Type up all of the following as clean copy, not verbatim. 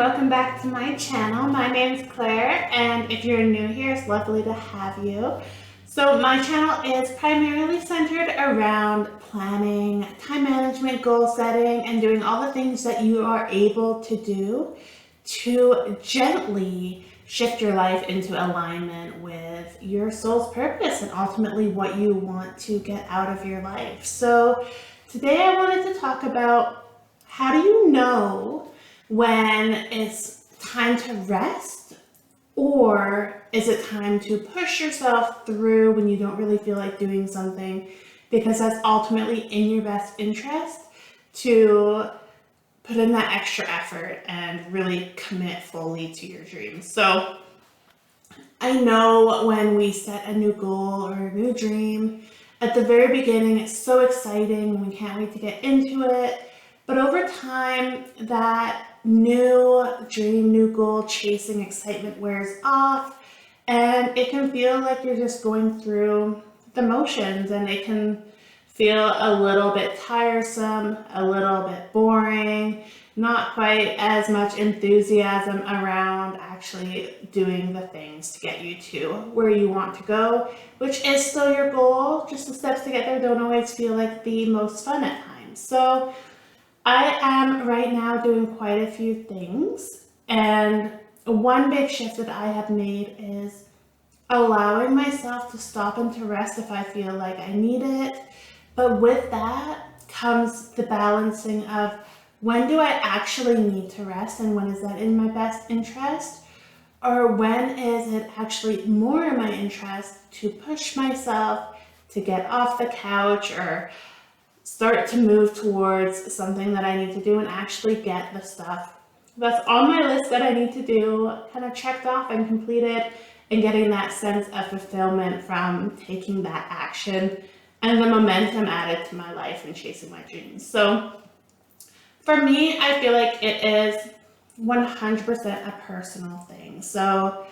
welcome back to my channel. My name's Claire, and if you're new here, it's lovely to have you. So my channel is primarily centered around planning, time management, goal setting, and doing all the things that you are able to do to gently shift your life into alignment with your soul's purpose and ultimately what you want to get out of your life. So today I wanted to talk about how do you know when it's time to rest, or is it time to push yourself through when you don't really feel like doing something, because that's ultimately in your best interest to put in that extra effort and really commit fully to your dreams. So I know when we set a new goal or a new dream, at the very beginning it's so exciting and we can't wait to get into it. But over time, that new dream, new goal chasing excitement wears off, and it can feel like you're just going through the motions, and it can feel a little bit tiresome, a little bit boring, not quite as much enthusiasm around actually doing the things to get you to where you want to go, which is still your goal. Just the steps to get there don't always feel like the most fun at times. So I am right now doing quite a few things, and one big shift that I have made is allowing myself to stop and to rest if I feel like I need it. But with that comes the balancing of when do I actually need to rest and when is that in my best interest, or when is it actually more in my interest to push myself to get off the couch or start to move towards something that I need to do and actually get the stuff that's on my list that I need to do kind of checked off and completed, and getting that sense of fulfillment from taking that action and the momentum added to my life and chasing my dreams. So for me, I feel like it is 100% a personal thing. So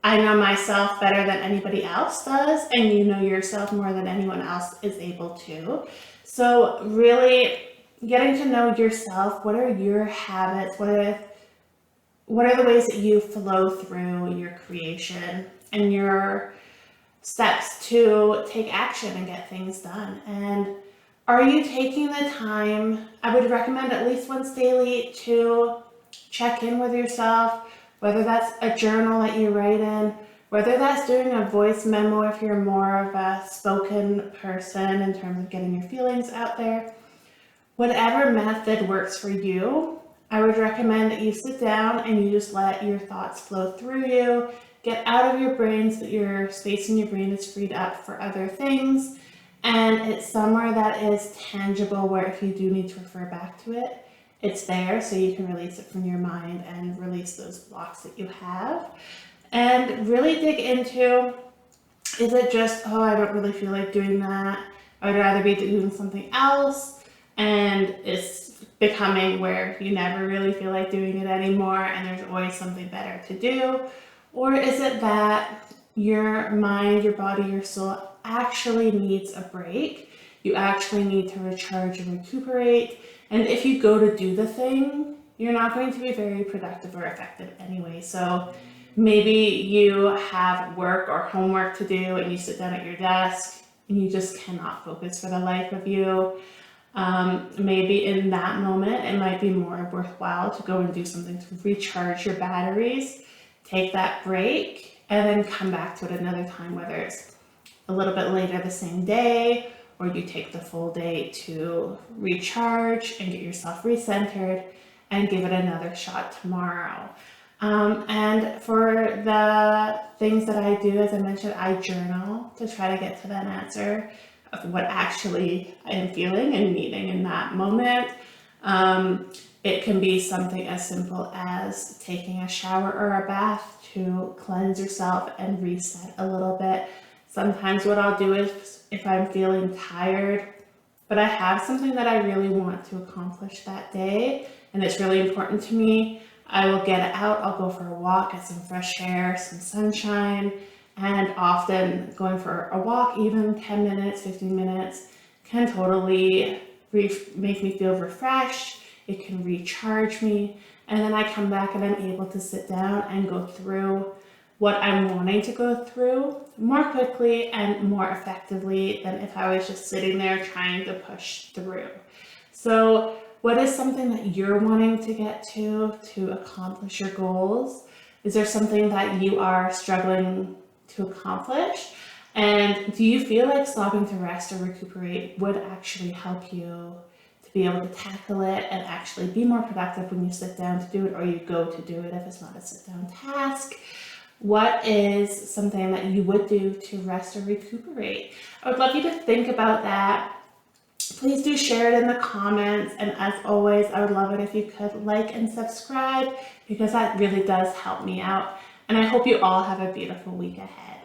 I know myself better than anybody else does, and you know yourself more than anyone else is able to. So really getting to know yourself, what are your habits, what are the ways that you flow through your creation and your steps to take action and get things done. And are you taking the time? I would recommend at least once daily to check in with yourself, whether that's a journal that you write in, whether that's doing a voice memo if you're more of a spoken person in terms of getting your feelings out there. Whatever method works for you, I would recommend that you sit down and you just let your thoughts flow through you, get out of your brain so that your space in your brain is freed up for other things, and it's somewhere that is tangible where if you do need to refer back to it, it's there so you can release it from your mind and release those blocks that you have. And really dig into, is it just, oh, I don't really feel like doing that, I would rather be doing something else, and it's becoming where you never really feel like doing it anymore and there's always something better to do? Or is it that your mind, your body, your soul actually needs a break? You actually need to recharge and recuperate, and if you go to do the thing, you're not going to be very productive or effective anyway. So maybe you have work or homework to do and you sit down at your desk and you just cannot focus for the life of you. Maybe in that moment, it might be more worthwhile to go and do something to recharge your batteries, take that break, and then come back to it another time, whether it's a little bit later the same day, or you take the full day to recharge and get yourself recentered and give it another shot tomorrow. And for the things that I do, as I mentioned, I journal to try to get to that answer of what actually I am feeling and needing in that moment. It can be something as simple as taking a shower or a bath to cleanse yourself and reset a little bit. Sometimes what I'll do is, if I'm feeling tired, but I have something that I really want to accomplish that day, and it's really important to me, I will get out, I'll go for a walk, get some fresh air, some sunshine, and often going for a walk, even 10 minutes, 15 minutes, can totally make me feel refreshed. it can recharge me, and then I come back and I'm able to sit down and go through what I'm wanting to go through more quickly and more effectively than if I was just sitting there trying to push through. So what is something that you're wanting to get to accomplish your goals? Is there something that you are struggling to accomplish? And do you feel like stopping to rest or recuperate would actually help you to be able to tackle it and actually be more productive when you sit down to do it, or you go to do it if it's not a sit down task? What is something that you would do to rest or recuperate? I would love you to think about that. Please do share it in the comments. And as always, I would love it if you could like and subscribe, because that really does help me out. And I hope you all have a beautiful week ahead.